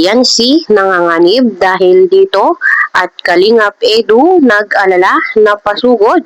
Biancy nanganganib dahil dito at Kalingap Edu nag-alala na pasugod.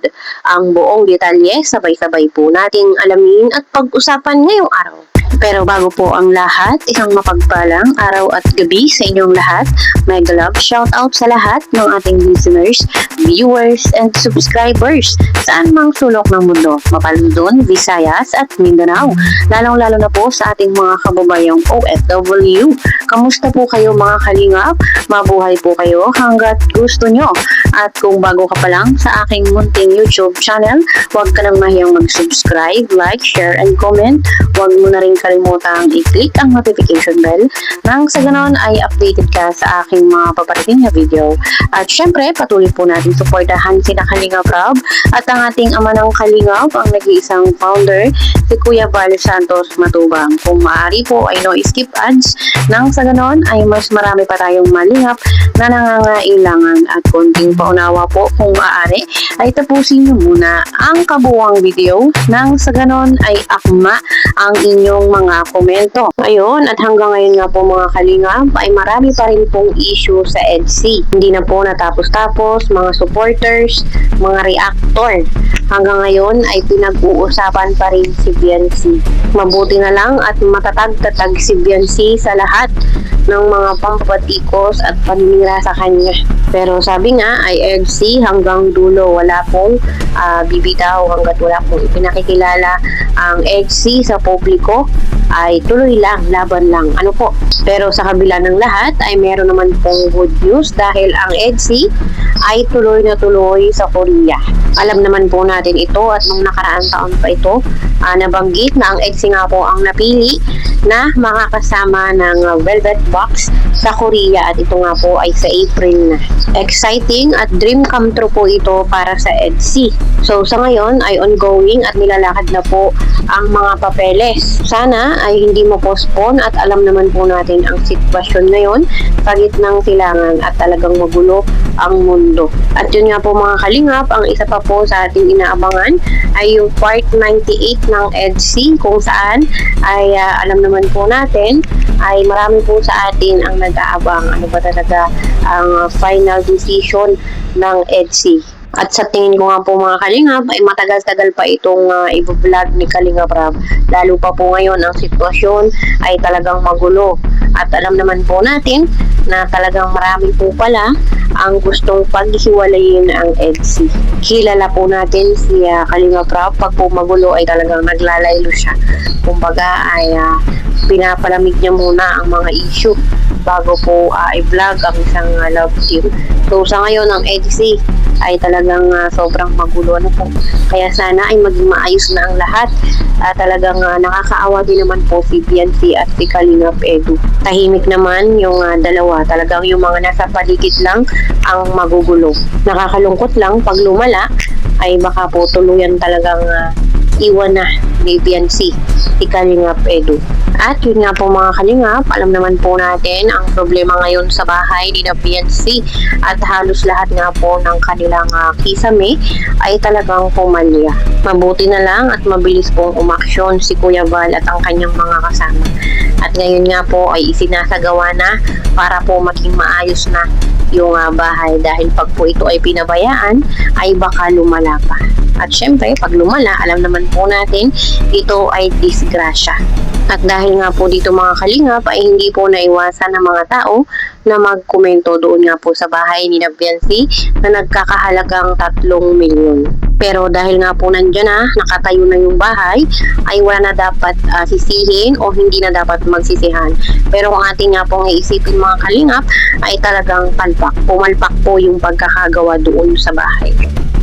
Ang buong detalye sabay-sabay po nating alamin at pag-usapan ngayong araw. Pero bago po ang lahat, isang mapagpalang araw at gabi sa inyong lahat. Mega love shout out sa lahat ng ating listeners, viewers, and subscribers saan mang sulok ng mundo, Mapaludon, Visayas at Mindanao. Lalong-lalo na po sa ating mga kababayang OFW. Kamusta po kayo mga kalingap? Mabuhay po kayo hanggat gusto nyo. At kung bago ka pa lang sa aking munting YouTube channel, huwag ka nang mahiyang mag-subscribe, like, share, and comment. Huwag mo na rin kalimutang i-click ang notification bell nang sa ganon ay updated ka sa aking mga paparating na video. At syempre, patuloy po natin suportahan sina Kalingap Rob at ang ating ama ng Kalingap, ang nag-iisang founder, si Kuya Val Santos Matubang. Kung maaari po ay no skip ads nang sa ganon ay mas marami pa tayong malingap na nangangailangan at konting paunawa po kung maaari ay tapusin nyo muna ang kabuuang video nang sa ganon ay akma ang inyong mga komento. Ayun, at hanggang ngayon nga po mga kalingap ay marami pa rin pong issue sa EDSI. Hindi na po natapos-tapos, mga supporters, mga reactor. Hanggang ngayon ay pinag-uusapan pa rin si Biancy. Mabuti na lang at matatag-tatag si Biancy sa lahat ng mga pampatikos at paninira sa kanya. Pero sabi nga ay EDSI hanggang dulo wala pong bibitaw hanggat wala pong ipinakikilala ang EDSI sa publiko ay tuloy lang, laban lang. Ano po? Pero sa kabila ng lahat ay meron naman pong good news dahil ang EDSI ay tuloy na tuloy sa Korea. Alam naman po natin ito at nung nakaraang taon pa ito, nabanggit na ang EDSI nga po ang napili na makakasama ng Velvet Box sa Korea at ito nga po ay sa April na. Exciting at dream come true po ito para sa EDSI. So sa ngayon ay ongoing at nilalakad na po ang mga papeles. Sana ay hindi mo-postpone at alam naman po natin ang sitwasyon ngayon sa gitnang silangan at talagang magulo ang mundo. At yun nga po mga kalingap, ang isa pa po sa ating inaabangan ay yung part 98 ng EDSI kung saan ay alam naman po natin ay marami po sa atin ang nag-aabang ano ba talaga ang final decision ng EDSI. At sa tingin ko nga po mga kalingap ay matagal-tagal pa itong i-vlog ni Kalingap Rob. Lalo pa po ngayon ang sitwasyon ay talagang magulo. At alam naman po natin na talagang marami po pala ang gustong paghiwalayin ang EDSI. Kilala po natin si Kalingap Rob, pag po magulo ay talagang naglalaylo siya. Kumbaga ay pinapalamig niya muna ang mga issue bago po i-vlog ang isang love team. So sa ngayon ang EDSI ay talagang sobrang magulo na po. Kaya sana ay maging maayos na ang lahat. Talagang nakakaawa din naman po si Biancy at si Kalingap Edu. Tahimik naman yung dalawa. Talagang yung mga nasa paligid lang ang magugulo. Nakakalungkot lang pag lumala ay baka po tuluyan talagang iwan na ni Biancy si Kalingap Edu. At yun nga po mga kalingap, alam naman po natin ang problema ngayon sa bahay ni Biancy at halos lahat nga po ng kanilang kisame ay talagang pumalya. Mabuti na lang at mabilis pong umaksyon si Kuya Val at ang kanyang mga kasama. At ngayon nga po ay isinasagawa na para po maging maayos na yung bahay dahil pag po ito ay pinabayaan ay baka lumala pa. At syempre, pag lumala, alam naman po natin, ito ay disgrasya. At dahil nga po dito mga kalingap, ay hindi po naiwasan ng mga tao na magkomento doon nga po sa bahay ni Biancy na nagkakahalagang 3 milyon. Pero dahil nga po nandyan na, nakatayo na yung bahay, ay wala na dapat sisihin o hindi na dapat magsisihan. Pero kung ating nga pong iisipin mga kalingap, ay talagang pumalpak po yung pagkakagawa doon sa bahay.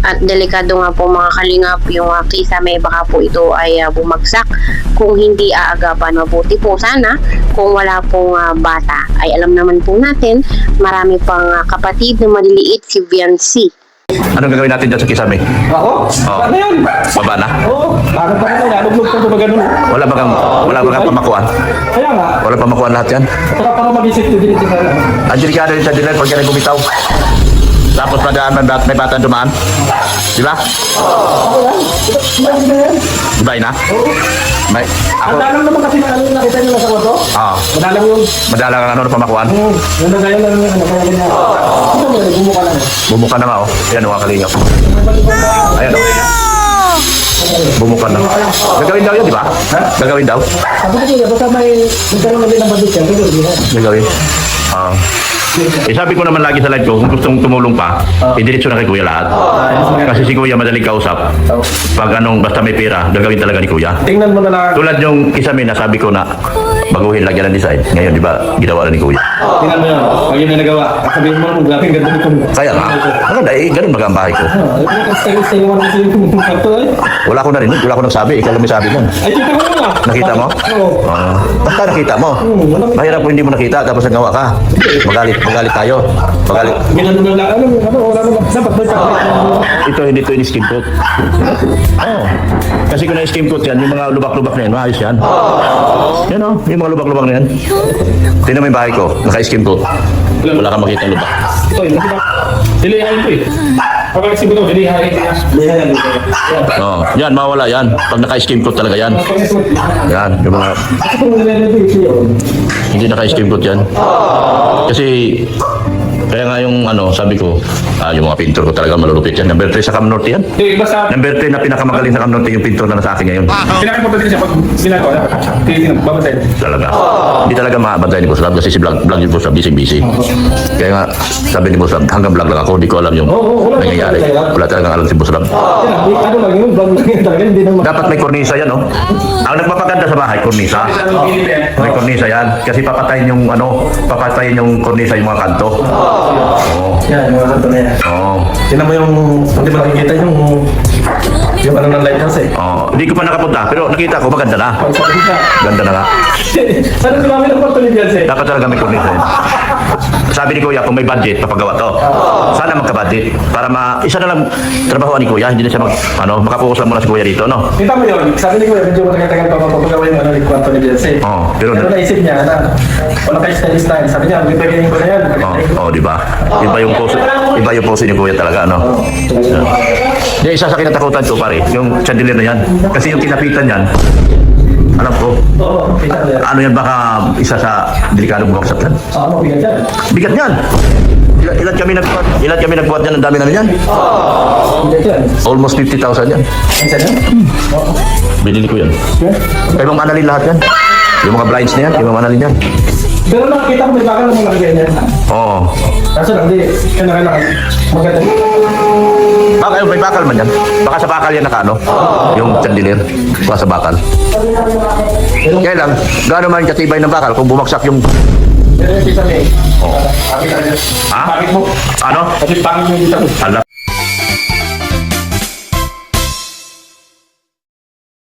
At delikado nga po mga kalingap yung kisame, baka po ito ay bumagsak kung hindi aagapan. Mabuti po sana kung wala pong bata. Ay alam naman po natin, marami pang kapatid na maliliit si Biancy. Anong gagawin natin dyan sa kisame? Ako? Ano yun? Baba na? Oo. Bakit pa rin? Naluglog ko ba ganun? Wala bagang pamakuan? Kaya nga. Wala pamakuan lahat yan? Para mag-isip ko din ito. Ang delikado yun sa dilan pag yan ay bumitaw. Tapos pagdaan may bata dumaan. Di ba? Ako yan. Iba na yan. Iba na? May, Ang ako, dalang naman kasi na ano yung nakita nyo nasa moto. Madalang yung... madala ka ano pamakuan. Yung nagayon lang yung ano. Kaya ganyan. Ito mo, bumuka lang. Bumuka na nga oh. Ayan oh, ang kalingap. Ayan oh. Bumuka na. Gagawin daw yun, di ba? Gagawin daw? Sabi ko siya, basta may nagkaroon na din ng badit yan. Gagawin. Sabi ko naman lagi sa live ko, kung gustong tumulong pa, idiretso na kay Kuya lahat. Kasi si Kuya madaling kausap. Pag basta may pera, gagawin talaga ni Kuya. Tingnan mo na lang. Tulad yung isa may nasabi ko na baguhin, lagyan ng design. Ngayon, di ba, ginawa na ni Kuya. Tingnan mo yun. Pag yun na nagawa, sabihin mo naman, grabing ganda nito. Kaya nga, maganda eh, ganun baga ang bahay ko. Stay mo kasi yung kanto eh. Wala ko narinig, wala ko nagsabi, ikaw lang may sabi nun. Ay, kita mo nga. Nakita mo? Oo. Basta nakita mo. Mahirap kung hindi mo nakita, tapos nagawa ka. Magalit tayo. Magalit. Ginano na lang. Wala naman. Dapat may pakit. Ito, hindi ito in-skim coat. Oo. Kasi kung na-skim coat yan, yung mga lubak-lubak na yan, maayos yan. Yan o, yung mga lubak-lubak na yan. Tingnan mo yung bahay ko, naka-skim coat. Wala kang makita lubak. Ito eh, nakita. Dilihain ko eh. Pag nagsibo ko, dilihain ko yan. Dilihain ko yan. Oo. Yan, mawala yan. Pag naka-skim coat talaga yan. Yan, yung mga Kasi kung nililibig siya yun. hindi naka-skim coat yan. Kasi kaya nga yung sabi ko, yung mga pintor ko talaga malulupit yan. Number 3 sa Cam Norte yan. Yung iba sa... Number 3 na pinakamagaling sa Cam Norte yung pintor na nasa akin ngayon. Pinakapunta din siya pag ginagawa. Tinitingnan, babantayin. Talaga. Hindi talaga mabantay ni Boss Rob kasi si vlog yung Boss Rob, busy. Kaya nga, sabi ni Boss Rob, hanggang vlog lang ako, hindi ko alam yung wala nangyayari. Wala talagang alam si Boss Rob. Ano lang yun, bang lang yun talaga, hindi naman. Dapat may kornisa yan, no? Ang nagpapaganda sa bahay, kornisa. May kornisa yan. Kasi papatayin yung kornisa yung mga kanto. Oo. Yan, mga kanto na yan. Oo. Tingnan mo yung, hindi ba nakikita yung ano ng lighthouse eh. Oo. Hindi ko pa nakapunta, pero nakita ko, maganda na. Pag sabi siya, Ganda na nga. sana sumami ng porto ni Beyonce? Dapat talaga may kornisa yan. Sabi ni Kuya, kung may budget, papagawa to. Sana magka-budget. Para isa na lang trabaho ni Kuya, hindi na siya makapokus lang muna si Kuya dito, no? Kita mo yun, sabi ni Kuya, medyo matagal-tagal pa mapapagawa yung ano ni Kwanto ni Beyonce. Oo, pero naisip niya na, wala kayo style. Sabi niya, pipagayin ko na yan. di ba? Iba yung pose ni Kuya talaga, no? Yung isa sa kinatakutan ko, pare, yung chandelier na yan. Kasi yung kinapitan yan, alam ko, Oo, kita mo yan. ano yan baka isa sa delikadong bumagsak yan. Oo, bigat yan. Bigat yan! Ilan kami nagbuhat yan, ang dami namin yan. Bigat yan. Almost 50,000 yan. Ang sana? Binili ko yan. Kaya mga manalin lahat yan. Yung mga blinds na yan, yung mga manalin yan. Pero nakakita ko, may bakal ng mga ganyan. Oo. Kaso lang, di, kailangan maganda. Baka may bakal man yan. Baka sa bakal yan yung chandelier. Baka sa bakal. Kaya lang, gaano man katibay ng bakal kung bumagsak yung... Pero yung kita mo eh. Oo. Bakit ano? Ha? Bakit mo? Ano? Kasi pangit yung kita mo. Alam.